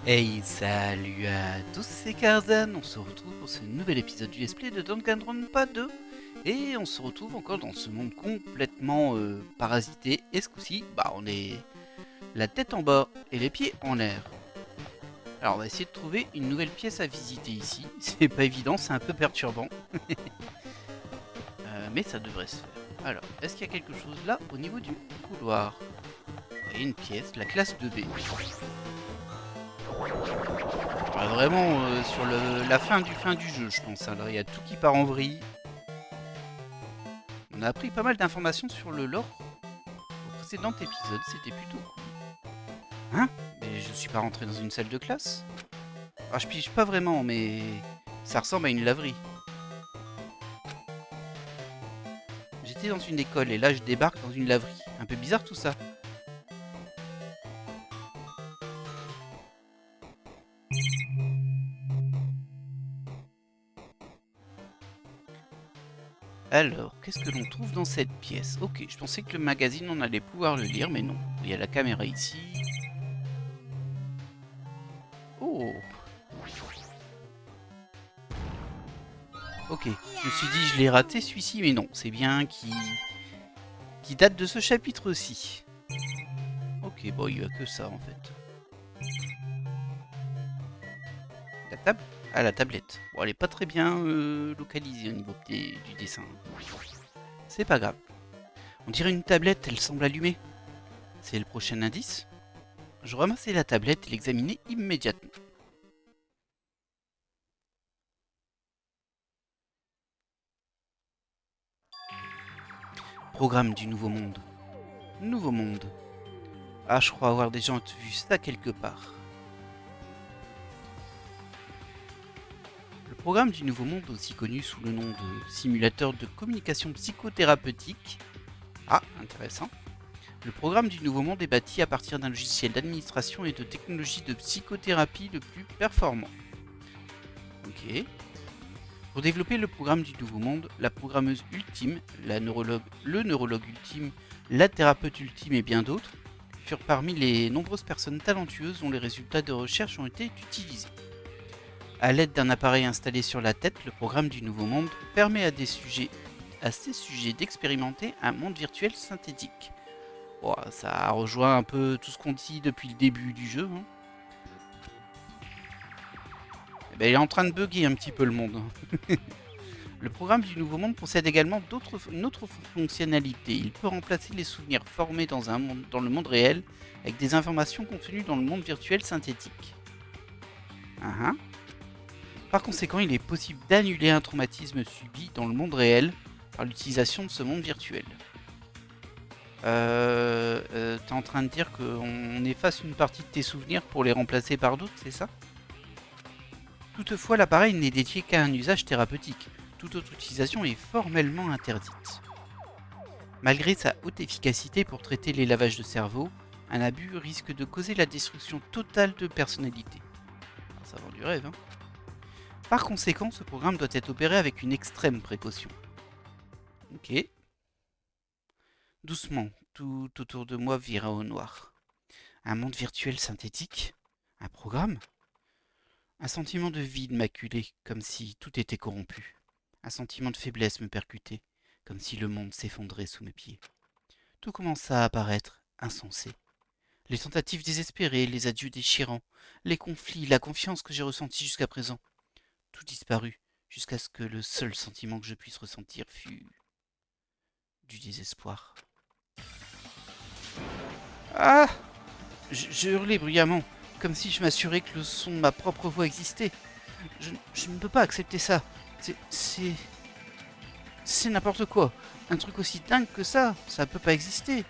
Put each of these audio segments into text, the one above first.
Hey, salut à tous, c'est Karzan, on se retrouve pour ce nouvel épisode du Let's Play de Danganronpa 2. Et on se retrouve encore dans ce monde complètement parasité. Et ce coup-ci, on est la tête en bas et les pieds en l'air. Alors on va essayer de trouver une nouvelle pièce à visiter ici. C'est pas évident, c'est un peu perturbant. Mais ça devrait se faire. Alors, est-ce qu'il y a quelque chose là au niveau du couloir? Vous voyez une pièce, la classe 2B. Vraiment sur la fin du jeu, je pense. Alors, il y a tout qui part en vrille. On a appris pas mal d'informations sur le lore au précédent épisode, c'était plutôt cool. Hein? Mais je suis pas rentré dans une salle de classe? Ah, je pige pas vraiment, mais ça ressemble à une laverie. J'étais dans une école et là je débarque dans une laverie. Un peu bizarre tout ça. Alors, qu'est-ce que l'on trouve dans cette pièce? Ok, je pensais que le magazine on allait pouvoir le lire, mais non. Il y a la caméra ici. Oh! Ok, je me suis dit je l'ai raté celui-ci, mais non, c'est bien qui date de ce chapitre-ci. Ok, bon, il n'y a que ça en fait. La table? Ah, la tablette. Bon, elle est pas très bien localisée au niveau du dessin. C'est pas grave. On dirait une tablette, elle semble allumée. C'est le prochain indice. Je ramassais la tablette et l'examinais immédiatement. Programme du Nouveau Monde. Nouveau Monde. Ah, je crois avoir déjà vu ça quelque part. Le programme du Nouveau Monde, aussi connu sous le nom de simulateur de communication psychothérapeutique. Ah, intéressant. Le programme du Nouveau Monde est bâti à partir d'un logiciel d'administration et de technologie de psychothérapie le plus performant. Ok. Pour développer le programme du Nouveau Monde, la programmeuse ultime, le neurologue ultime, la thérapeute ultime et bien d'autres furent parmi les nombreuses personnes talentueuses dont les résultats de recherche ont été utilisés. À l'aide d'un appareil installé sur la tête, le programme du Nouveau Monde permet à ces sujets d'expérimenter un monde virtuel synthétique. Bon, ça rejoint un peu tout ce qu'on dit depuis le début du jeu. Hein. Eh ben, il est en train de bugger un petit peu le monde. Le programme du Nouveau Monde possède également une autre fonctionnalité. Il peut remplacer les souvenirs formés dans le monde réel avec des informations contenues dans le monde virtuel synthétique. Par conséquent, il est possible d'annuler un traumatisme subi dans le monde réel par l'utilisation de ce monde virtuel. T'es en train de dire qu'on efface une partie de tes souvenirs pour les remplacer par d'autres, c'est ça? Toutefois, l'appareil n'est dédié qu'à un usage thérapeutique. Toute autre utilisation est formellement interdite. Malgré sa haute efficacité pour traiter les lavages de cerveau, un abus risque de causer la destruction totale de personnalité. Ça vend du rêve, hein. Par conséquent, ce programme doit être opéré avec une extrême précaution. Ok. Doucement, tout autour de moi vira au noir. Un monde virtuel synthétique? Un programme? Un sentiment de vide m'acculait, comme si tout était corrompu. Un sentiment de faiblesse me percutait, comme si le monde s'effondrait sous mes pieds. Tout commença à apparaître insensé. Les tentatives désespérées, les adieux déchirants, les conflits, la confiance que j'ai ressentie jusqu'à présent. Tout disparut, jusqu'à ce que le seul sentiment que je puisse ressentir fût du désespoir. Ah! Je hurlais bruyamment, comme si je m'assurais que le son de ma propre voix existait. Je ne peux pas accepter ça. C'est n'importe quoi. Un truc aussi dingue que ça peut pas exister.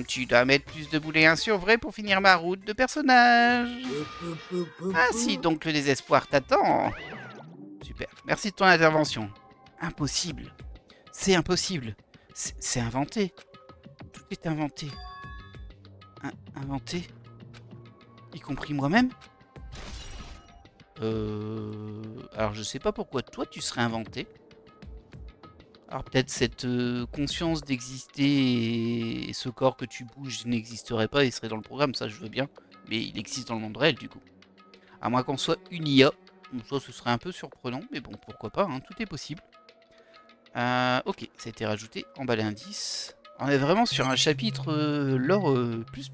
Tu dois mettre plus de boulets 1 sur vrai pour finir ma route de personnage. Ainsi donc le désespoir t'attend. Super, merci de ton intervention. Impossible. C'est impossible. C'est inventé. Tout est inventé. Inventé? Y compris moi-même? Alors je sais pas pourquoi toi tu serais inventé. Alors peut-être cette conscience d'exister et ce corps que tu bouges n'existerait pas et serait dans le programme, ça je veux bien. Mais il existe dans le monde réel du coup. À moins qu'on soit une IA. Ça ce serait un peu surprenant, mais bon pourquoi pas, hein, tout est possible. Ok, ça a été rajouté, emballer indice. On est vraiment sur un chapitre lore plus.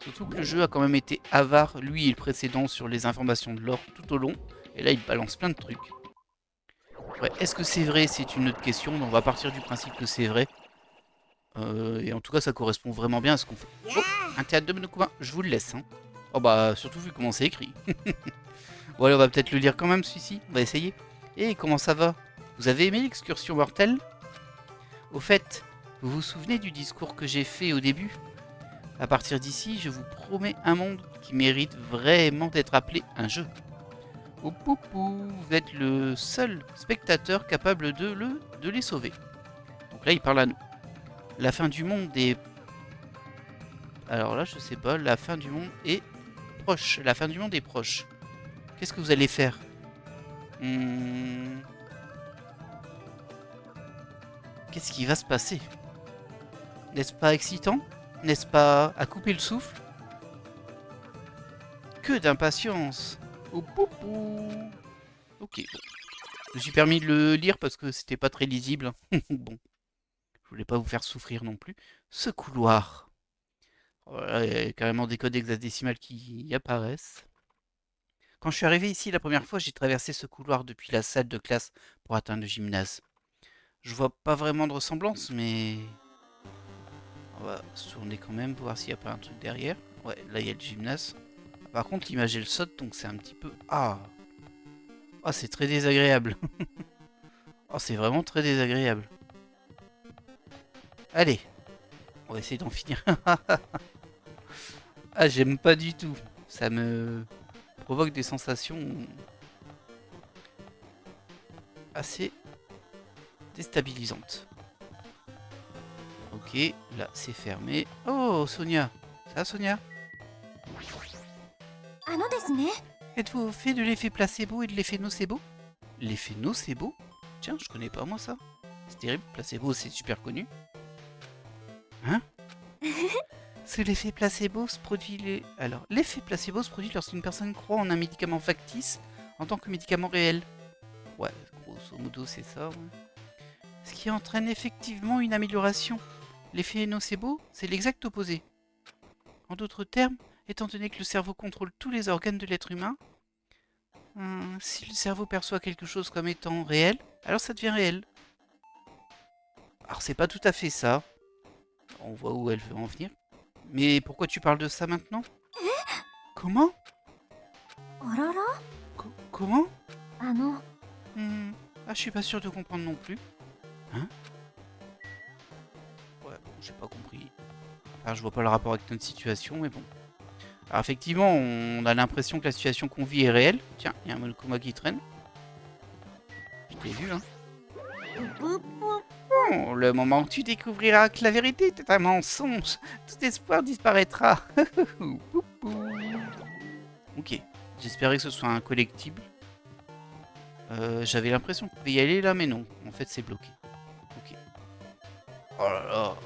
Surtout que le jeu a quand même été avare, lui et le précédent, sur les informations de lore tout au long. Et là il balance plein de trucs. Ouais, est-ce que c'est vrai? C'est une autre question, mais on va partir du principe que c'est vrai. Et en tout cas, ça correspond vraiment bien à ce qu'on fait. Oh, un théâtre de Monokuma, je vous le laisse. Hein. Oh bah, surtout vu comment c'est écrit. Bon allez, on va peut-être le lire quand même, celui-ci. On va essayer. Et comment ça va? Vous avez aimé l'excursion mortelle? Au fait, vous vous souvenez du discours que j'ai fait au début? À partir d'ici, je vous promets un monde qui mérite vraiment d'être appelé un jeu. Oh poupou, vous êtes le seul spectateur capable de les sauver. Donc là, il parle à nous. La fin du monde est... Alors là, je sais pas, la fin du monde est proche. La fin du monde est proche. Qu'est-ce que vous allez faire? Qu'est-ce qui va se passer? N'est-ce pas excitant? N'est-ce pas à couper le souffle? Que d'impatience! Oh poupou! Ok, bon. Je me suis permis de le lire parce que c'était pas très lisible. Bon, je voulais pas vous faire souffrir non plus. Ce couloir. Voilà, il y a carrément des codes hexadécimales qui y apparaissent. Quand je suis arrivé ici la première fois, j'ai traversé ce couloir depuis la salle de classe pour atteindre le gymnase. Je vois pas vraiment de ressemblance, mais... On va se tourner quand même, voir s'il n'y a pas un truc derrière. Ouais, là il y a le gymnase. Par contre, l'image elle saute, donc c'est un petit peu... Ah, oh, c'est très désagréable. Oh, c'est vraiment très désagréable. Allez, on va essayer d'en finir. Ah, j'aime pas du tout. Ça me provoque des sensations assez déstabilisantes. Ok, là c'est fermé. Oh, Sonia. Ça va, Sonia? Êtes-vous au fait de l'effet placebo et de l'effet nocebo? L'effet nocebo? Tiens, je connais pas moi ça. C'est terrible, placebo c'est super connu. Hein? L'effet placebo se produit... Alors, l'effet placebo se produit lorsqu'une personne croit en un médicament factice en tant que médicament réel. Ouais, grosso modo c'est ça. Ouais. Ce qui entraîne effectivement une amélioration. L'effet nocebo, c'est l'exact opposé. En d'autres termes, étant donné que le cerveau contrôle tous les organes de l'être humain, si le cerveau perçoit quelque chose comme étant réel, alors ça devient réel. Alors c'est pas tout à fait ça. On voit où elle veut en venir. Mais pourquoi tu parles de ça maintenant? Comment? Comment? Ah, je suis pas sûr de comprendre non plus. Hein? Ouais, bon, j'ai pas compris. Enfin, je vois pas le rapport avec notre situation, mais bon. Alors effectivement, on a l'impression que la situation qu'on vit est réelle. Tiens, il y a un Monokuma qui traîne. Je t'ai vu, hein. Oh, le moment où tu découvriras que la vérité est un mensonge, tout espoir disparaîtra. Ok, j'espérais que ce soit un collectible. J'avais l'impression qu'on pouvait y aller là, mais non. En fait, c'est bloqué. Ok. Oh là là,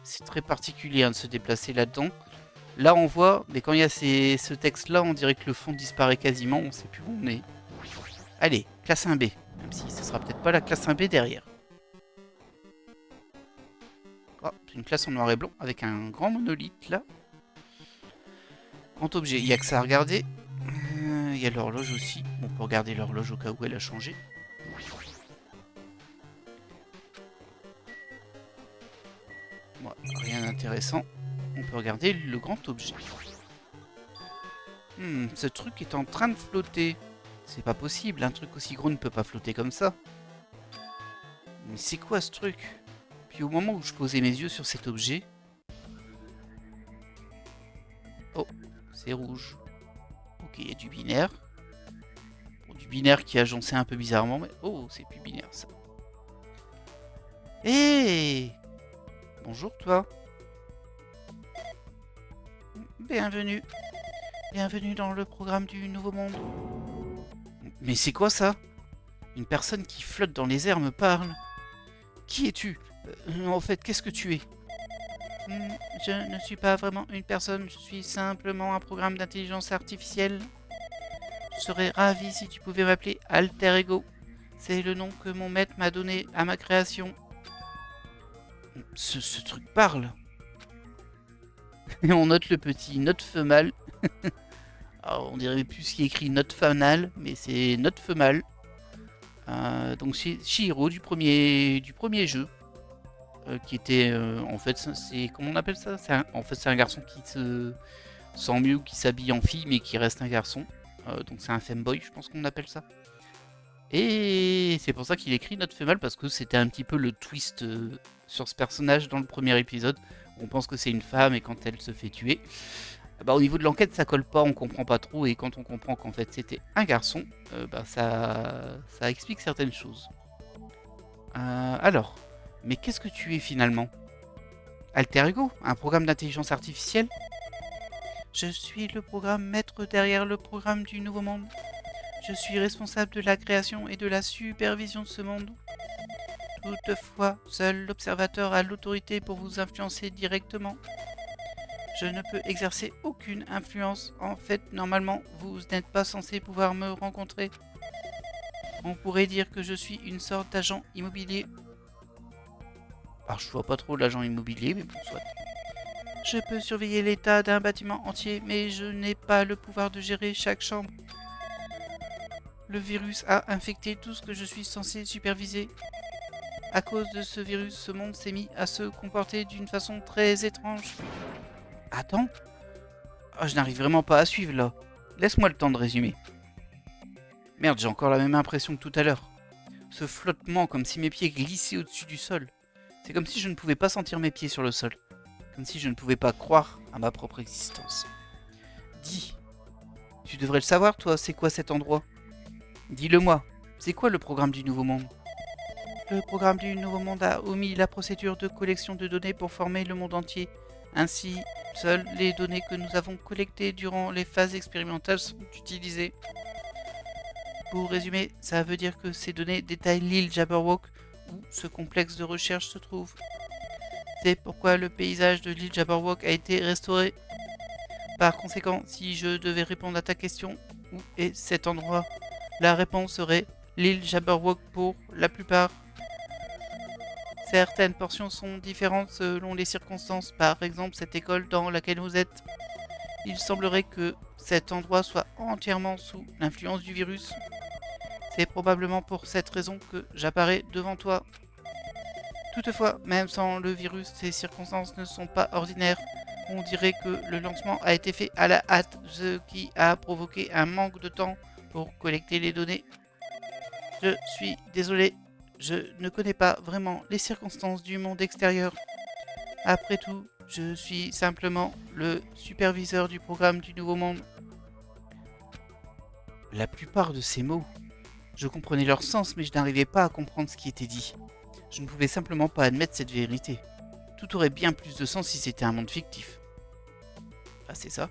c'est très particulier hein, de se déplacer là-dedans. Là, on voit, mais quand il y a ce texte-là, on dirait que le fond disparaît quasiment. On sait plus où on est. Allez, classe 1B. Même si ce sera peut-être pas la classe 1B derrière. Oh, une classe en noir et blanc avec un grand monolithe là. Grand objet, il n'y a que ça à regarder. Il y a l'horloge aussi. On peut regarder l'horloge au cas où elle a changé. Bon, rien d'intéressant. On peut regarder le grand objet. Ce truc est en train de flotter. C'est pas possible, un truc aussi gros ne peut pas flotter comme ça. Mais c'est quoi ce truc? Puis au moment où je posais mes yeux sur cet objet... Oh, c'est rouge. Ok, il y a du binaire. Bon, du binaire qui est agencé un peu bizarrement, mais... Oh, c'est plus binaire ça. Hé hey, bonjour toi. Bienvenue. Bienvenue dans le programme du Nouveau Monde. Mais c'est quoi ça? Une personne qui flotte dans les airs me parle. Qui es-tu? En fait, qu'est-ce que tu es? Je ne suis pas vraiment une personne, je suis simplement un programme d'intelligence artificielle. Je serais ravi si tu pouvais m'appeler Alter Ego. C'est le nom que mon maître m'a donné à ma création. Ce truc parle. Et on note le petit note female. Alors, on dirait plus ce qui est écrit note fanal, mais c'est note female. Donc c'est Chihiro du premier jeu. Qui était en fait c'est comment on appelle ça, en fait c'est un garçon qui se sent mieux ou qui s'habille en fille mais qui reste un garçon, donc c'est un femboy je pense qu'on appelle ça, et c'est pour ça qu'il écrit Note Female parce que c'était un petit peu le twist sur ce personnage dans le premier épisode. On pense que c'est une femme et quand elle se fait tuer, au niveau de l'enquête ça colle pas, on comprend pas trop, et quand on comprend qu'en fait c'était un garçon, ça explique certaines choses. Alors, mais qu'est-ce que tu es finalement? Alter Ego, un programme d'intelligence artificielle? Je suis le programme maître derrière le programme du Nouveau Monde. Je suis responsable de la création et de la supervision de ce monde. Toutefois, seul l'observateur a l'autorité pour vous influencer directement. Je ne peux exercer aucune influence. En fait, normalement, vous n'êtes pas censé pouvoir me rencontrer. On pourrait dire que je suis une sorte d'agent immobilier. Alors, je vois pas trop l'agent immobilier, mais bon, soit. Je peux surveiller l'état d'un bâtiment entier, mais je n'ai pas le pouvoir de gérer chaque chambre. Le virus a infecté tout ce que je suis censé superviser. À cause de ce virus, ce monde s'est mis à se comporter d'une façon très étrange. Attends. Oh, je n'arrive vraiment pas à suivre là. Laisse-moi le temps de résumer. Merde, j'ai encore la même impression que tout à l'heure. Ce flottement comme si mes pieds glissaient au-dessus du sol. C'est comme si je ne pouvais pas sentir mes pieds sur le sol. Comme si je ne pouvais pas croire à ma propre existence. Dis, tu devrais le savoir toi, c'est quoi cet endroit? Dis-le-moi, c'est quoi le programme du Nouveau Monde? Le programme du Nouveau Monde a omis la procédure de collection de données pour former le monde entier. Ainsi, seules les données que nous avons collectées durant les phases expérimentales sont utilisées. Pour résumer, ça veut dire que ces données détaillent l'île Jabberwock où ce complexe de recherche se trouve. C'est pourquoi le paysage de l'île Jabberwock a été restauré. Par conséquent, si je devais répondre à ta question, où est cet endroit? La réponse serait l'île Jabberwock pour la plupart. Certaines portions sont différentes selon les circonstances, par exemple cette école dans laquelle vous êtes. Il semblerait que cet endroit soit entièrement sous l'influence du virus. C'est probablement pour cette raison que j'apparais devant toi. Toutefois, même sans le virus, ces circonstances ne sont pas ordinaires. On dirait que le lancement a été fait à la hâte, ce qui a provoqué un manque de temps pour collecter les données. Je suis désolé, je ne connais pas vraiment les circonstances du monde extérieur. Après tout, je suis simplement le superviseur du programme du Nouveau Monde. La plupart de ces mots, je comprenais leur sens, mais je n'arrivais pas à comprendre ce qui était dit. Je ne pouvais simplement pas admettre cette vérité. Tout aurait bien plus de sens si c'était un monde fictif. Ah, c'est ça?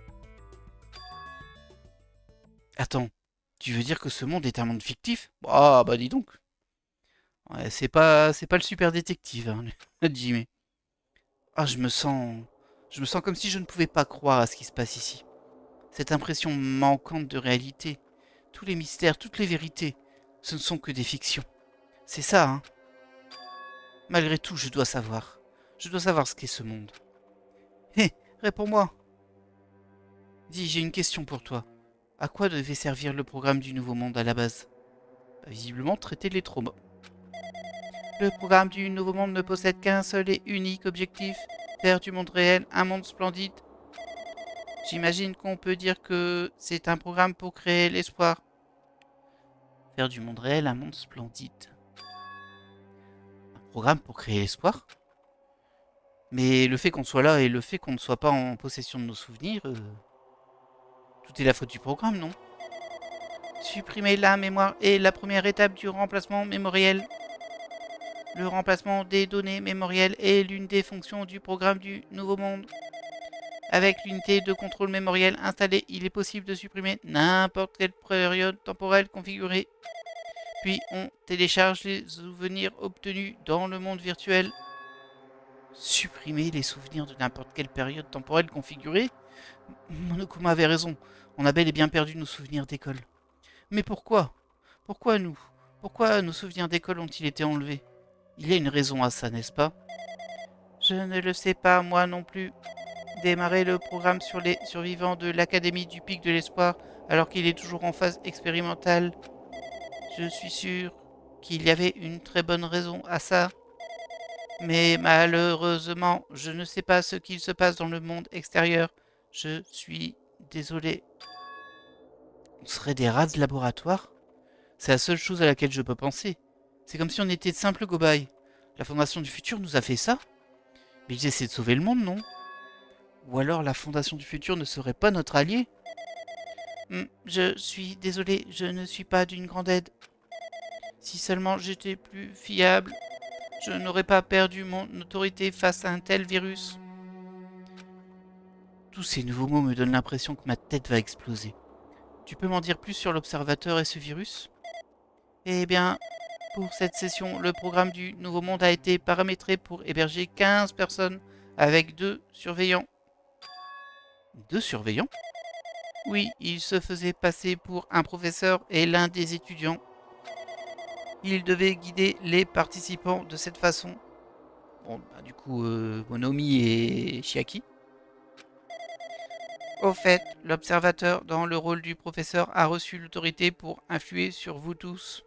Attends, tu veux dire que ce monde est un monde fictif? Ah, bah dis donc. Ouais, c'est pas le super détective, hein, Jimmy. Ah, je me sens comme si je ne pouvais pas croire à ce qui se passe ici. Cette impression manquante de réalité, tous les mystères, toutes les vérités, ce ne sont que des fictions. C'est ça, hein. Malgré tout, je dois savoir. Je dois savoir ce qu'est ce monde. Hé, réponds-moi. Dis, j'ai une question pour toi. À quoi devait servir le programme du Nouveau Monde à la base? Visiblement traiter les traumas. Le programme du Nouveau Monde ne possède qu'un seul et unique objectif, faire du monde réel un monde splendide. J'imagine qu'on peut dire que c'est un programme pour créer l'espoir. Faire du monde réel un monde splendide. Un programme pour créer l'espoir? Mais le fait qu'on soit là et le fait qu'on ne soit pas en possession de nos souvenirs, tout est la faute du programme, non? Supprimer la mémoire est la première étape du remplacement mémoriel. Le remplacement des données mémorielles est l'une des fonctions du programme du Nouveau Monde. Avec l'unité de contrôle mémoriel installée, il est possible de supprimer n'importe quelle période temporelle configurée. Puis on télécharge les souvenirs obtenus dans le monde virtuel. Supprimer les souvenirs de n'importe quelle période temporelle configurée? Monokuma avait raison. On a bel et bien perdu nos souvenirs d'école. Mais pourquoi? Pourquoi nous? Pourquoi nos souvenirs d'école ont-ils été enlevés? Il y a une raison à ça, n'est-ce pas? Je ne le sais pas, moi non plus. Démarrer le programme sur les survivants de l'Académie du Pic de l'Espoir alors qu'il est toujours en phase expérimentale. Je suis sûr qu'il y avait une très bonne raison à ça. Mais malheureusement, je ne sais pas ce qu'il se passe dans le monde extérieur. Je suis désolé. On serait des rats de laboratoire? C'est la seule chose à laquelle je peux penser. C'est comme si on était de simples cobayes. La Fondation du Futur nous a fait ça? Mais ils essaient de sauver le monde, non? Ou alors la Fondation du Futur ne serait pas notre allié? Je suis désolé, je ne suis pas d'une grande aide. Si seulement j'étais plus fiable, je n'aurais pas perdu mon autorité face à un tel virus. Tous ces nouveaux mots me donnent l'impression que ma tête va exploser. Tu peux m'en dire plus sur l'observateur et ce virus? Eh bien, pour cette session, le programme du Nouveau Monde a été paramétré pour héberger 15 personnes avec 2 surveillants. 2 surveillants? Oui, il se faisait passer pour un professeur et l'un des étudiants. Il devait guider les participants de cette façon. Bon, bah, du coup, Monomi et Chiaki. Au fait, l'observateur dans le rôle du professeur a reçu l'autorité pour influer sur vous tous.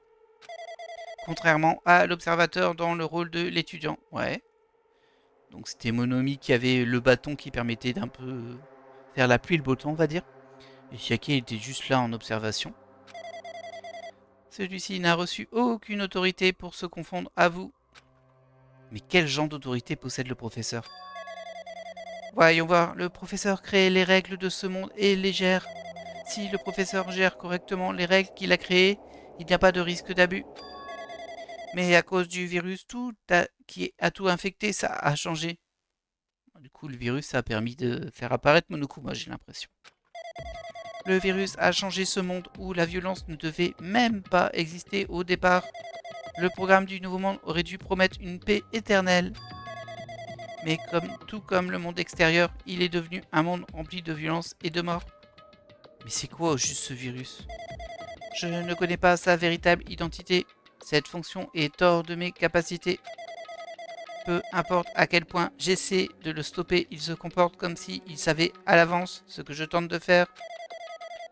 Contrairement à l'observateur dans le rôle de l'étudiant. Ouais. Donc c'était Monomi qui avait le bâton qui permettait d'un peu faire la pluie et le beau temps, on va dire. Et Chiaki était juste là en observation. Celui-ci n'a reçu aucune autorité pour se confondre à vous. Mais quel genre d'autorité possède le professeur? Voyons voir, le professeur crée les règles de ce monde et les gère. Si le professeur gère correctement les règles qu'il a créées, il n'y a pas de risque d'abus. Mais à cause du virus, qui a tout infecté, ça a changé. Du coup, le virus a permis de faire apparaître Monokuma, j'ai l'impression. Le virus a changé ce monde où la violence ne devait même pas exister au départ. Le programme du Nouveau Monde aurait dû promettre une paix éternelle. Mais tout comme le monde extérieur, il est devenu un monde rempli de violence et de mort. Mais c'est quoi au juste ce virus? Je ne connais pas sa véritable identité. Cette fonction est hors de mes capacités. Peu importe à quel point j'essaie de le stopper, il se comporte comme s'il savait à l'avance ce que je tente de faire.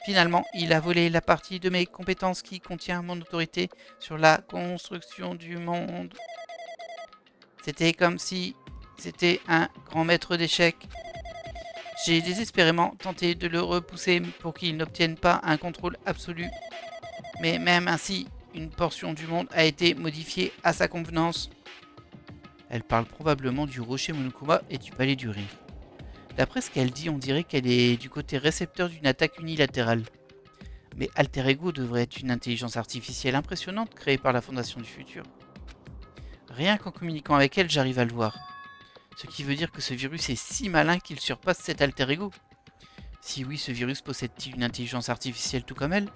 Finalement, il a volé la partie de mes compétences qui contient mon autorité sur la construction du monde. C'était comme si c'était un grand maître d'échecs. J'ai désespérément tenté de le repousser pour qu'il n'obtienne pas un contrôle absolu. Mais même ainsi, une portion du monde a été modifiée à sa convenance. Elle parle probablement du rocher Monokuma et du palais du rire. D'après ce qu'elle dit, on dirait qu'elle est du côté récepteur d'une attaque unilatérale. Mais Alter Ego devrait être une intelligence artificielle impressionnante créée par la Fondation du Futur. Rien qu'en communiquant avec elle, j'arrive à le voir. Ce qui veut dire que ce virus est si malin qu'il surpasse cet Alter Ego. Si oui, ce virus possède-t-il une intelligence artificielle tout comme elle?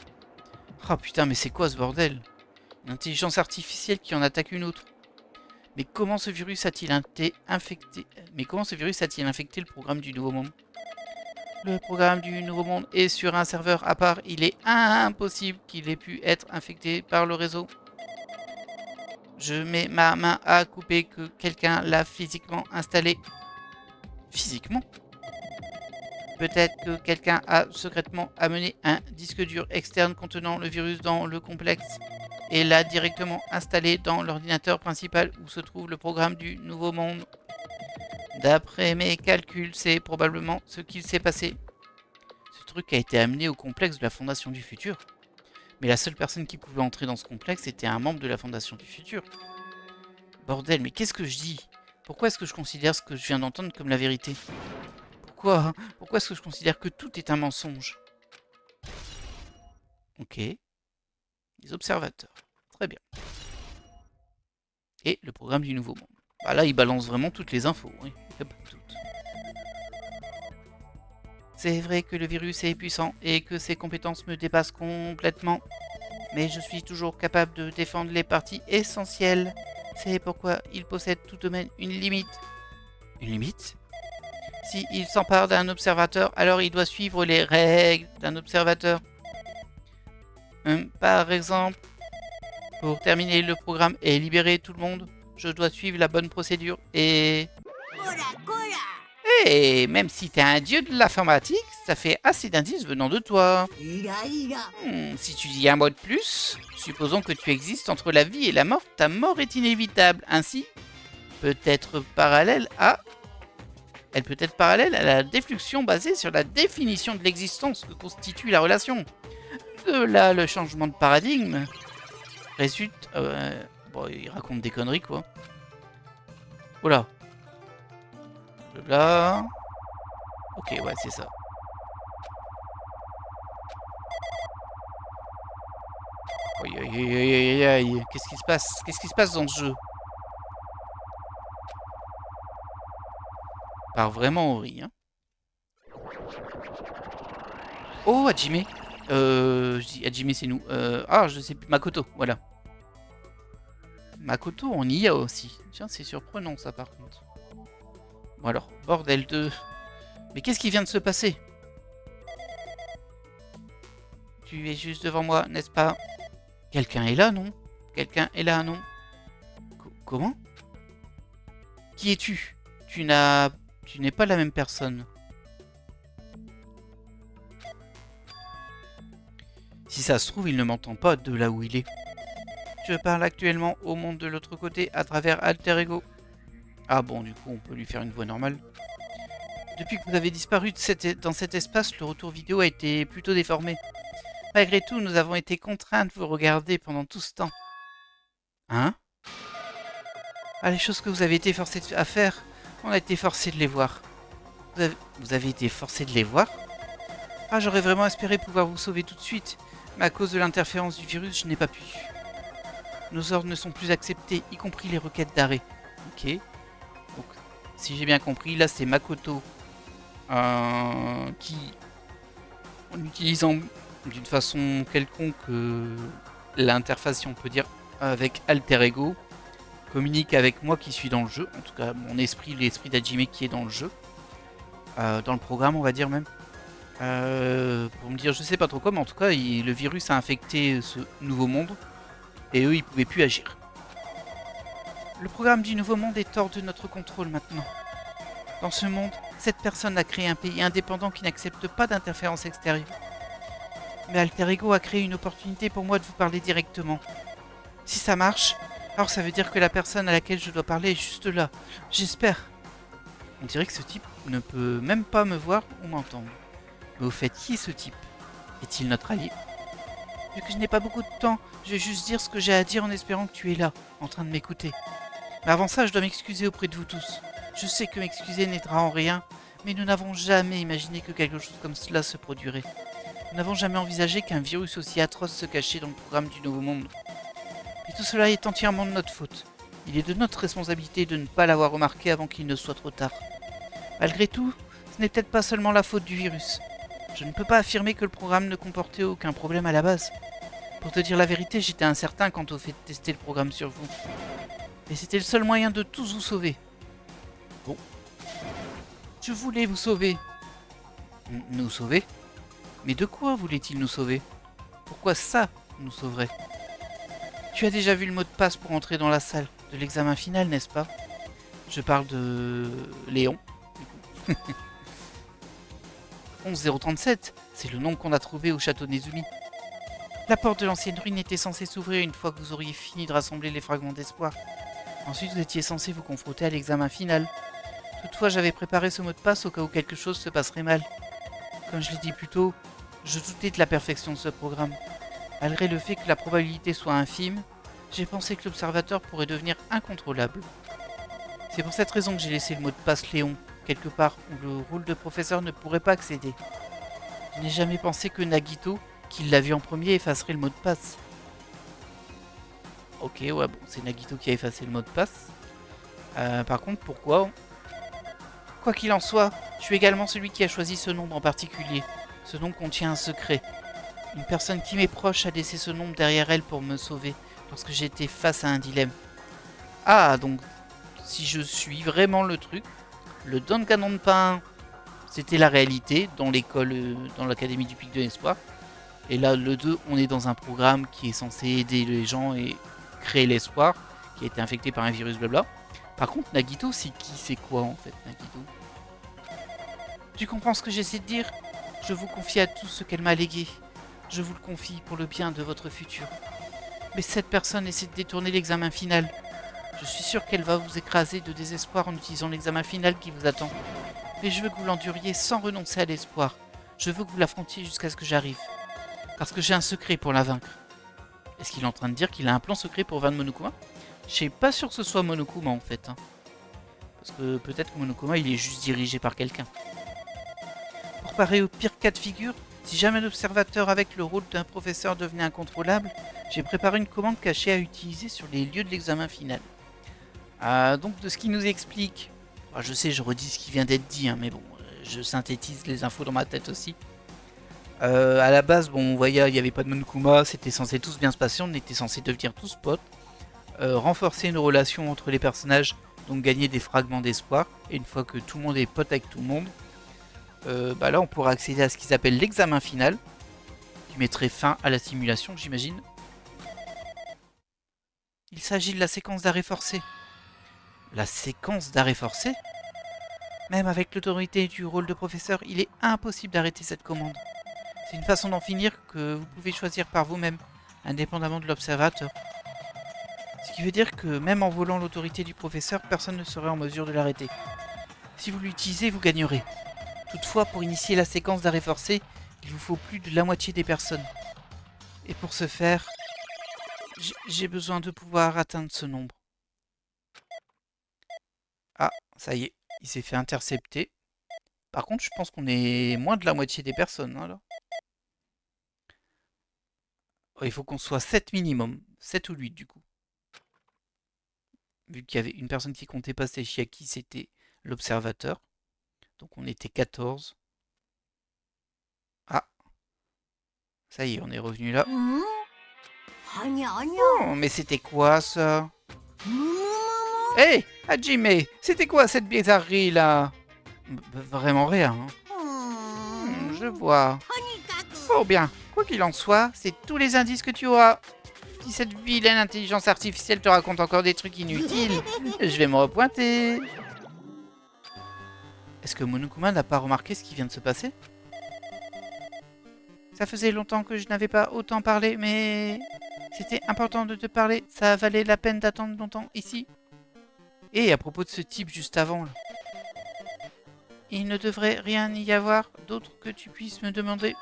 Oh putain, mais c'est quoi ce bordel? Une intelligence artificielle qui en attaque une autre. Mais comment ce virus a-t-il infecté le programme du Nouveau Monde? Le programme du Nouveau Monde est sur un serveur à part. Il est impossible qu'il ait pu être infecté par le réseau. Je mets ma main à couper que quelqu'un l'a physiquement installé. Physiquement? Peut-être que quelqu'un a secrètement amené un disque dur externe contenant le virus dans le complexe et l'a directement installé dans l'ordinateur principal où se trouve le programme du Nouveau Monde. D'après mes calculs, c'est probablement ce qu'il s'est passé. Ce truc a été amené au complexe de la Fondation du Futur. Mais la seule personne qui pouvait entrer dans ce complexe était un membre de la Fondation du Futur. Bordel, mais qu'est-ce que je dis? Pourquoi est-ce que je considère ce que je viens d'entendre comme la vérité? Pourquoi est-ce que je considère que tout est un mensonge? Ok. Les observateurs. Très bien. Et le programme du Nouveau Monde. Bah là, il balance vraiment toutes les infos. Oui, pas toutes. C'est vrai que le virus est puissant et que ses compétences me dépassent complètement. mais je suis toujours capable de défendre les parties essentielles. C'est pourquoi il possède tout de même une limite. Une limite? Si il s'empare d'un observateur, alors il doit suivre les règles d'un observateur. Par exemple, pour terminer le programme et libérer tout le monde, je dois suivre la bonne procédure et... Et même si t'es un dieu de l'informatique, ça fait assez d'indices venant de toi. Si tu dis un mot de plus, supposons que tu existes entre la vie et la mort, ta mort est inévitable. Ainsi, peut-être parallèle à... Elle peut être parallèle à la défluxion basée sur la définition de l'existence que constitue la relation. De là, le changement de paradigme résulte... bon, il raconte des conneries, quoi. Oula. Là. Ok, ouais, c'est ça. Aïe, aïe, aïe, aïe, aïe, aïe. Qu'est-ce qui se passe? Qu'est-ce qui se passe dans ce jeu? Part vraiment au riz, hein. Oh, Hajime. Je dis Hajime, c'est nous. Ah, je sais plus. Makoto, voilà. Makoto, on y a aussi. Tiens, c'est surprenant, ça, par contre. Bon, alors, bordel de... Mais qu'est-ce qui vient de se passer? Tu es juste devant moi, n'est-ce pas? Quelqu'un est là, non? Quelqu'un est là, non? Comment? Qui es-tu? Tu n'es pas la même personne. Si ça se trouve, il ne m'entend pas de là où il est. Je parle actuellement au monde de l'autre côté à travers Alter Ego. Ah bon, du coup, on peut lui faire une voix normale. Depuis que vous avez disparu dans cet espace, le retour vidéo a été plutôt déformé. Malgré tout, nous avons été contraints de vous regarder pendant tout ce temps. Hein? Ah, les choses que vous avez été forcés à faire, on a été forcés de les voir. Vous avez été forcés de les voir? Ah, j'aurais vraiment espéré pouvoir vous sauver tout de suite, mais à cause de l'interférence du virus, je n'ai pas pu. Nos ordres ne sont plus acceptés, y compris les requêtes d'arrêt. Ok. Donc, si j'ai bien compris, là c'est Makoto qui, en utilisant d'une façon quelconque l'interface, si on peut dire, avec Alter Ego, communique avec moi qui suis dans le jeu, en tout cas mon esprit, l'esprit d'Hajime qui est dans le jeu, dans le programme on va dire même, pour me dire je sais pas trop quoi, mais en tout cas le virus a infecté ce nouveau monde, et eux ils pouvaient plus agir. Le programme du nouveau monde est hors de notre contrôle maintenant. Dans ce monde, cette personne a créé un pays indépendant qui n'accepte pas d'interférence extérieure. Mais Alter Ego a créé une opportunité pour moi de vous parler directement. Si ça marche, alors ça veut dire que la personne à laquelle je dois parler est juste là. J'espère. On dirait que ce type ne peut même pas me voir ou m'entendre. Mais au fait, qui est ce type? Est-il notre allié? Vu que je n'ai pas beaucoup de temps, je vais juste dire ce que j'ai à dire en espérant que tu es là, en train de m'écouter. Mais avant ça, je dois m'excuser auprès de vous tous. Je sais que m'excuser n'aidera en rien, mais nous n'avons jamais imaginé que quelque chose comme cela se produirait. Nous n'avons jamais envisagé qu'un virus aussi atroce se cachait dans le programme du Nouveau Monde. Et tout cela est entièrement de notre faute. Il est de notre responsabilité de ne pas l'avoir remarqué avant qu'il ne soit trop tard. Malgré tout, ce n'est peut-être pas seulement la faute du virus. Je ne peux pas affirmer que le programme ne comportait aucun problème à la base. Pour te dire la vérité, j'étais incertain quant au fait de tester le programme sur vous. Et c'était le seul moyen de tous vous sauver. Bon. Je voulais vous sauver. Nous sauver? Mais de quoi voulait-il nous sauver? Pourquoi ça nous sauverait? Tu as déjà vu le mot de passe pour entrer dans la salle de l'examen final, n'est-ce pas? Je parle de Léon. 11037, c'est le nom qu'on a trouvé au château Nezumi. La porte de l'ancienne ruine était censée s'ouvrir une fois que vous auriez fini de rassembler les fragments d'espoir. Ensuite, vous étiez censé vous confronter à l'examen final. Toutefois, j'avais préparé ce mot de passe au cas où quelque chose se passerait mal. Comme je l'ai dit plus tôt, je doutais de la perfection de ce programme. Malgré le fait que la probabilité soit infime, j'ai pensé que l'observateur pourrait devenir incontrôlable. C'est pour cette raison que j'ai laissé le mot de passe Léon, quelque part où le rôle de professeur ne pourrait pas accéder. Je n'ai jamais pensé que Nagito, qui l'a vu en premier, effacerait le mot de passe. Ok, ouais, bon, c'est Nagito qui a effacé le mot de passe. Par contre, pourquoi? Quoi qu'il en soit, je suis également celui qui a choisi ce nombre en particulier. Ce nom contient un secret. Une personne qui m'est proche a laissé ce nombre derrière elle pour me sauver lorsque j'étais face à un dilemme. Ah, donc si je suis vraiment le truc, le Danganronpa, c'était la réalité dans l'école, dans l'académie du Pic de l'Espoir. Et là, le 2, on est dans un programme qui est censé aider les gens et créer l'espoir, qui a été infecté par un virus blabla. Par contre, Nagito, c'est qui, c'est quoi en fait, Nagito? Tu comprends ce que j'essaie de dire? Je vous confie à tous ce qu'elle m'a légué. Je vous le confie pour le bien de votre futur. Mais cette personne essaie de détourner l'examen final. Je suis sûr qu'elle va vous écraser de désespoir en utilisant l'examen final qui vous attend. Mais je veux que vous l'enduriez sans renoncer à l'espoir. Je veux que vous l'affrontiez jusqu'à ce que j'arrive. Parce que j'ai un secret pour la vaincre. Est-ce qu'il est en train de dire qu'il a un plan secret pour vaincre Monokuma? Je suis pas sûr que ce soit Monokuma en fait. Parce que peut-être que Monokuma il est juste dirigé par quelqu'un. Pour parer au pire cas de figure, si jamais l'observateur avec le rôle d'un professeur devenait incontrôlable, j'ai préparé une commande cachée à utiliser sur les lieux de l'examen final. Donc de ce qu'il nous explique, je sais, je redis ce qui vient d'être dit, mais bon, je synthétise les infos dans ma tête aussi. À la base, bon, on voyait, il n'y avait pas de Monokuma, c'était censé tous bien se passer, on était censé devenir tous potes, renforcer une relation entre les personnages, donc gagner des fragments d'espoir, et une fois que tout le monde est pote avec tout le monde, là on pourra accéder à ce qu'ils appellent l'examen final, qui mettrait fin à la simulation, j'imagine. Il s'agit de la séquence d'arrêt forcé. La séquence d'arrêt forcé? Même avec l'autorité du rôle de professeur, il est impossible d'arrêter cette commande. C'est une façon d'en finir que vous pouvez choisir par vous-même, indépendamment de l'observateur. Ce qui veut dire que même en volant l'autorité du professeur, personne ne serait en mesure de l'arrêter. Si vous l'utilisez, vous gagnerez. Toutefois, pour initier la séquence d'arrêt forcé, il vous faut plus de la moitié des personnes. Et pour ce faire, j'ai besoin de pouvoir atteindre ce nombre. Ah, ça y est, il s'est fait intercepter. Par contre, je pense qu'on est moins de la moitié des personnes, là. Oh, il faut qu'on soit 7 minimum. 7 ou 8 du coup. Vu qu'il y avait une personne qui comptait pas Shiaki, c'était l'observateur. Donc on était 14. Ah, ça y est, on est revenu là. Oh, mais c'était quoi ça? Hé, hey, Hajime, c'était quoi cette bizarrerie là? Vraiment rien. Je vois. Oh bien, quoi qu'il en soit, c'est tous les indices que tu auras. Si cette vilaine intelligence artificielle te raconte encore des trucs inutiles, je vais me repointer. Est-ce que Monokuma n'a pas remarqué ce qui vient de se passer? Ça faisait longtemps que je n'avais pas autant parlé, mais... C'était important de te parler, ça valait la peine d'attendre longtemps ici. Et à propos de ce type juste avant, là. Il ne devrait rien y avoir d'autre que tu puisses me demander.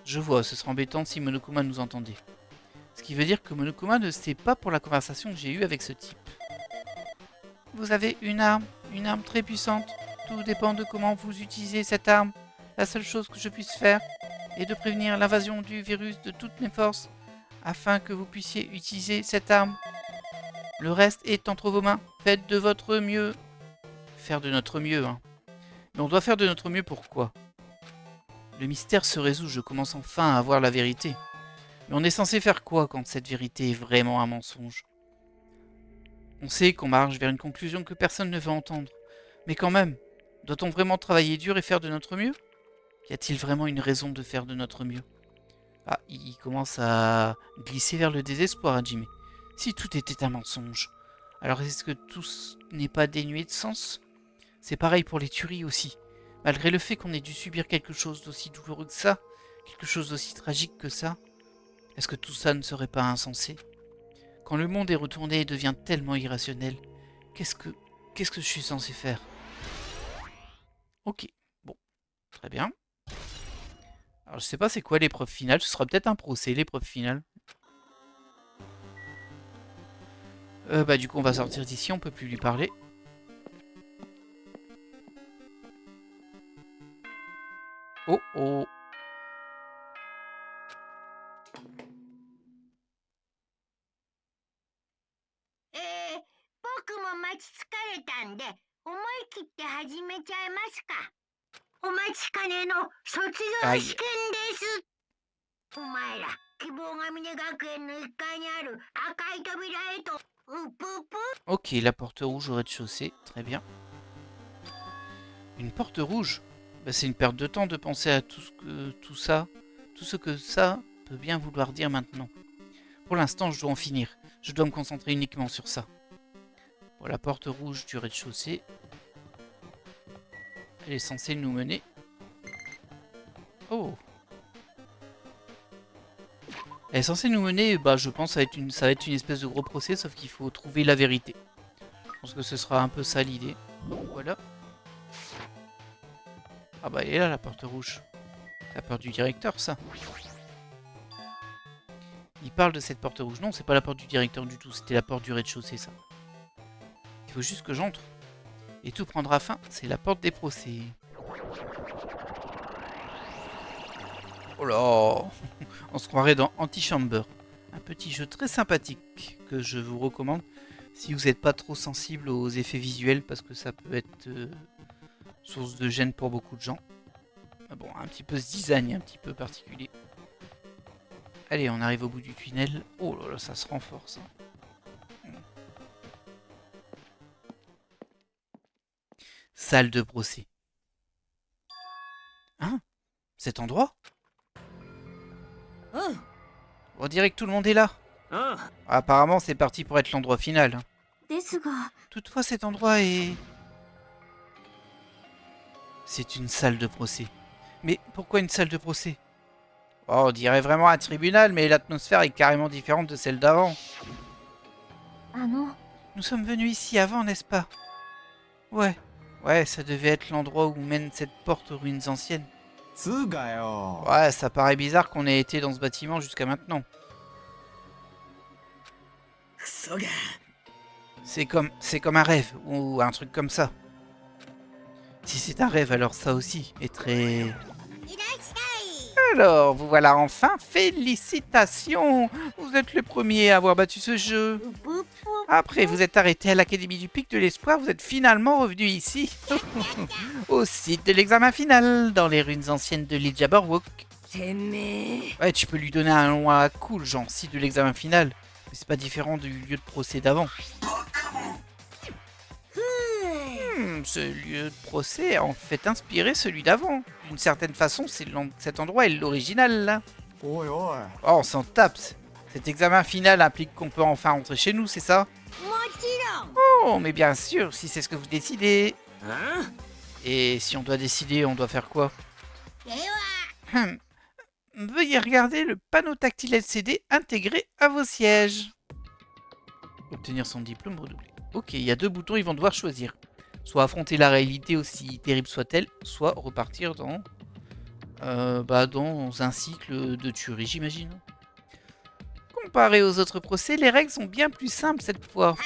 Je vois, ce serait embêtant si Monokuma nous entendait. Ce qui veut dire que Monokuma ne sait pas pour la conversation que j'ai eue avec ce type. Vous avez une arme très puissante. Tout dépend de comment vous utilisez cette arme. La seule chose que je puisse faire est de prévenir l'invasion du virus de toutes mes forces afin que vous puissiez utiliser cette arme. Le reste est entre vos mains. Faites de votre mieux. Faire de notre mieux, hein. Mais on doit faire de notre mieux pour quoi? Le mystère se résout, je commence enfin à voir la vérité. Mais on est censé faire quoi quand cette vérité est vraiment un mensonge? On sait qu'on marche vers une conclusion que personne ne veut entendre. Mais quand même, doit-on vraiment travailler dur et faire de notre mieux? Y a-t-il vraiment une raison de faire de notre mieux? Ah, il commence à glisser vers le désespoir, Jimmy. Si tout était un mensonge, alors est-ce que tout n'est pas dénué de sens? C'est pareil pour les tueries aussi. Malgré le fait qu'on ait dû subir quelque chose d'aussi douloureux que ça, quelque chose d'aussi tragique que ça, est-ce que tout ça ne serait pas insensé? Quand le monde est retourné et devient tellement irrationnel, qu'est-ce que je suis censé faire? Ok, bon, très bien. Alors je sais pas c'est quoi l'épreuve finale, ce sera peut-être un procès l'épreuve finale. Du coup on va sortir d'ici, on peut plus lui parler. Oh oh. 僕も待ち疲れたんで、思い切って始めちゃいますか。お待ちかねの卒業試験です。お前ら、希望が峰学園の1階にある赤い扉へと、うぷぷ。 Ok, la porte rouge au rez-de-chaussée, très bien. Une porte rouge? Bah, c'est une perte de temps de penser à tout ce que ça peut bien vouloir dire maintenant. Pour l'instant, je dois en finir. Je dois me concentrer uniquement sur ça. Bon, la porte rouge du rez-de-chaussée. Elle est censée nous mener. Oh! Elle est censée nous mener, bah je pense, ça va être une espèce de gros procès, sauf qu'il faut trouver la vérité. Je pense que ce sera un peu ça l'idée. Voilà. Ah bah elle est là, la porte rouge. C'est la porte du directeur, ça. Il parle de cette porte rouge. Non, c'est pas la porte du directeur du tout, c'était la porte du rez-de-chaussée, ça. Il faut juste que j'entre. Et tout prendra fin, c'est la porte des procès. Oh là! On se croirait dans Antichamber. Un petit jeu très sympathique que je vous recommande si vous n'êtes pas trop sensible aux effets visuels parce que ça peut être source de gêne pour beaucoup de gens. Mais bon, un petit peu ce design un petit peu particulier. Allez, on arrive au bout du tunnel. Oh là là, ça se renforce. Salle de procès. Hein? Cet endroit? On dirait que tout le monde est là. Apparemment, c'est parti pour être l'endroit final. Toutefois, cet endroit est... C'est une salle de procès. Mais pourquoi une salle de procès? Oh, on dirait vraiment un tribunal, mais l'atmosphère est carrément différente de celle d'avant. Nous sommes venus ici avant, n'est-ce pas? Ouais, ça devait être l'endroit où mène cette porte aux ruines anciennes. Ouais, ça paraît bizarre qu'on ait été dans ce bâtiment jusqu'à maintenant. C'est comme un rêve, ou un truc comme ça. Si c'est un rêve, alors ça aussi est très... Alors, vous voilà enfin, félicitations! Vous êtes le premier à avoir battu ce jeu. Après vous êtes arrêté à l'Académie du Pic de l'Espoir, vous êtes finalement revenu ici. Au site de l'examen final, dans les ruines anciennes de l'île Jabberwock. Ouais, tu peux lui donner un nom à cool, genre site de l'examen final. Mais c'est pas différent du lieu de procès d'avant. Ce lieu de procès a en fait inspiré celui d'avant. D'une certaine façon, cet endroit est l'original, là. Oh, on s'en tape. Cet examen final implique qu'on peut enfin rentrer chez nous, c'est ça? Oh, mais bien sûr, si c'est ce que vous décidez. Et si on doit décider, on doit faire quoi? Veuillez regarder le panneau tactile LCD intégré à vos sièges. Obtenir son diplôme redoublé. Ok, il y a 2 boutons, ils vont devoir choisir. Soit affronter la réalité aussi terrible soit-elle, soit repartir dans un cycle de tuerie, j'imagine. Comparé aux autres procès, les règles sont bien plus simples cette fois.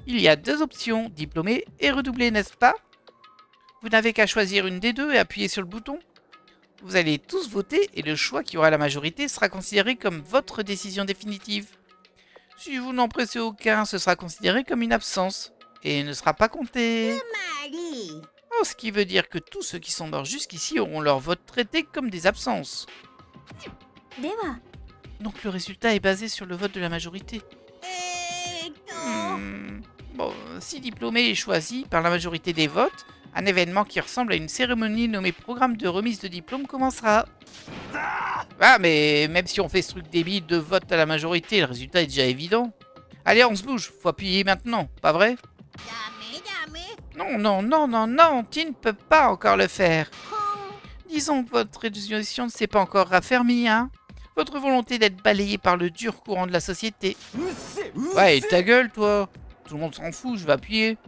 Il y a 2 options, diplômé et redoublé, n'est-ce pas? Vous n'avez qu'à choisir une des 2 et appuyer sur le bouton. Vous allez tous voter et le choix qui aura la majorité sera considéré comme votre décision définitive. Si vous n'en pressez aucun, ce sera considéré comme une absence et ne sera pas compté. Oh, ce qui veut dire que tous ceux qui sont morts jusqu'ici auront leur vote traité comme des absences. Donc le résultat est basé sur le vote de la majorité. Bon, si diplômé est choisi par la majorité des votes, un événement qui ressemble à une cérémonie nommée programme de remise de diplôme commencera. Ah, mais même si on fait ce truc débile de vote à la majorité, le résultat est déjà évident. Allez, on se bouge, faut appuyer maintenant, pas vrai? Non, tu ne peux pas encore le faire. Disons que votre résolution ne s'est pas encore raffermie, hein? Votre volonté d'être balayé par le dur courant de la société. Ouais, et ta gueule, toi. Tout le monde s'en fout, je vais appuyer.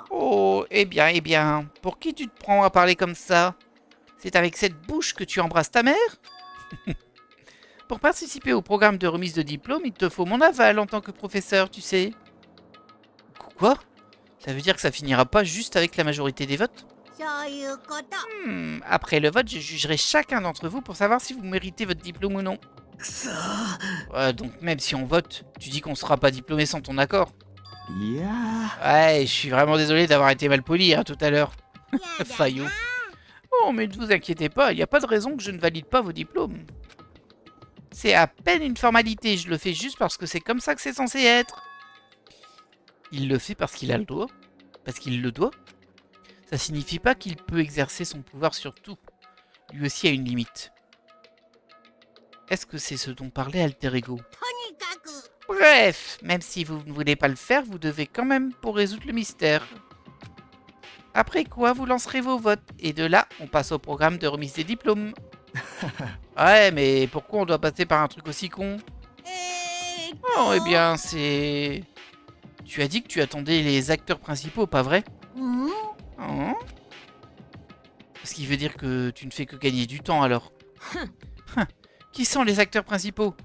Oh, eh bien, pour qui tu te prends à parler comme ça? C'est avec cette bouche que tu embrasses ta mère? Pour participer au programme de remise de diplôme, il te faut mon aval en tant que professeur, tu sais. Quoi? Ça veut dire que ça finira pas juste avec la majorité des votes? Après le vote, je jugerai chacun d'entre vous pour savoir si vous méritez votre diplôme ou non. Ouais, donc même si on vote, tu dis qu'on sera pas diplômé sans ton accord? Ouais, je suis vraiment désolé d'avoir été mal poli tout à l'heure. Fayot. Oh, mais ne vous inquiétez pas, il n'y a pas de raison que je ne valide pas vos diplômes. C'est à peine une formalité, je le fais juste parce que c'est comme ça que c'est censé être. Il le fait parce qu'il a le doigt. Parce qu'il le doit. Ça signifie pas qu'il peut exercer son pouvoir sur tout. Lui aussi a une limite. Est-ce que c'est ce dont parlait Alter Ego? Bref, même si vous ne voulez pas le faire, vous devez quand même pour résoudre le mystère. Après quoi, vous lancerez vos votes. Et de là, on passe au programme de remise des diplômes. Ouais, mais pourquoi on doit passer par un truc aussi con? Oh, eh bien, c'est... Tu as dit que tu attendais les acteurs principaux, pas vrai? Oh. Ce qui veut dire que tu ne fais que gagner du temps, alors. Qui sont les acteurs principaux?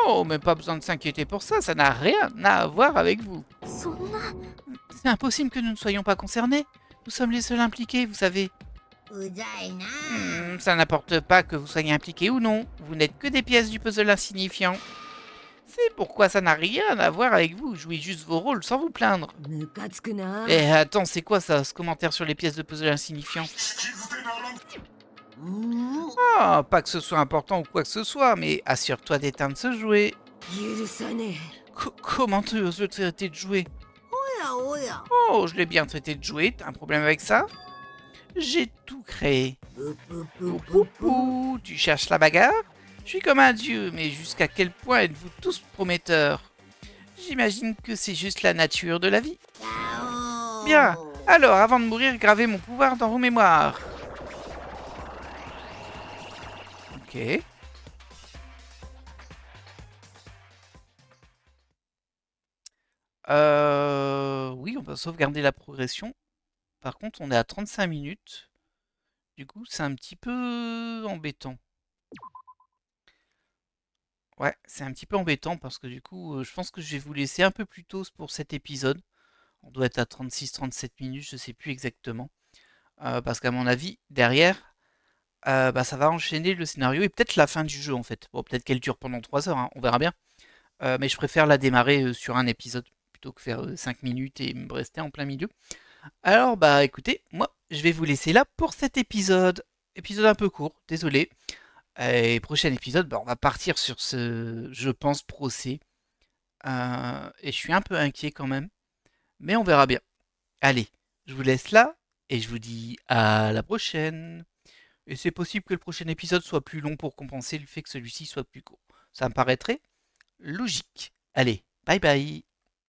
Oh, mais pas besoin de s'inquiéter pour ça, ça n'a rien à voir avec vous. C'est impossible que nous ne soyons pas concernés. Nous sommes les seuls impliqués, vous savez. Ça n'importe pas que vous soyez impliqués ou non. Vous n'êtes que des pièces du puzzle insignifiant. C'est pourquoi ça n'a rien à voir avec vous. Jouez juste vos rôles sans vous plaindre. Eh, attends, c'est quoi ça, ce commentaire sur les pièces de puzzle insignifiant? Oh, pas que ce soit important ou quoi que ce soit, mais assure-toi d'éteindre ce jouet. Comment tu oses le traiter de jouet? Oh, je l'ai bien traité de jouet, t'as un problème avec ça? J'ai tout créé. Tu cherches la bagarre? Je suis comme un dieu, mais jusqu'à quel point êtes-vous tous prometteurs? J'imagine que c'est juste la nature de la vie. Bien, alors avant de mourir, gravez mon pouvoir dans vos mémoires. Ok. Oui, on va sauvegarder la progression. Par contre, on est à 35 minutes. Du coup, c'est un petit peu embêtant. Ouais, c'est un petit peu embêtant parce que du coup, je pense que je vais vous laisser un peu plus tôt pour cet épisode. On doit être à 36-37 minutes, je sais plus exactement. Parce qu'à mon avis, derrière, bah, ça va enchaîner le scénario et peut-être la fin du jeu en fait. Bon, peut-être qu'elle dure pendant 3 heures, hein, on verra bien. Mais je préfère la démarrer sur un épisode plutôt que faire 5 minutes et me rester en plein milieu. Alors, bah écoutez, moi, je vais vous laisser là pour cet épisode. Épisode un peu court, désolé. Et prochain épisode, bah, on va partir sur ce, je pense, procès. Et je suis un peu inquiet quand même. Mais on verra bien. Allez, je vous laisse là et je vous dis à la prochaine. Et c'est possible que le prochain épisode soit plus long pour compenser le fait que celui-ci soit plus court. Ça me paraîtrait logique. Allez, bye bye.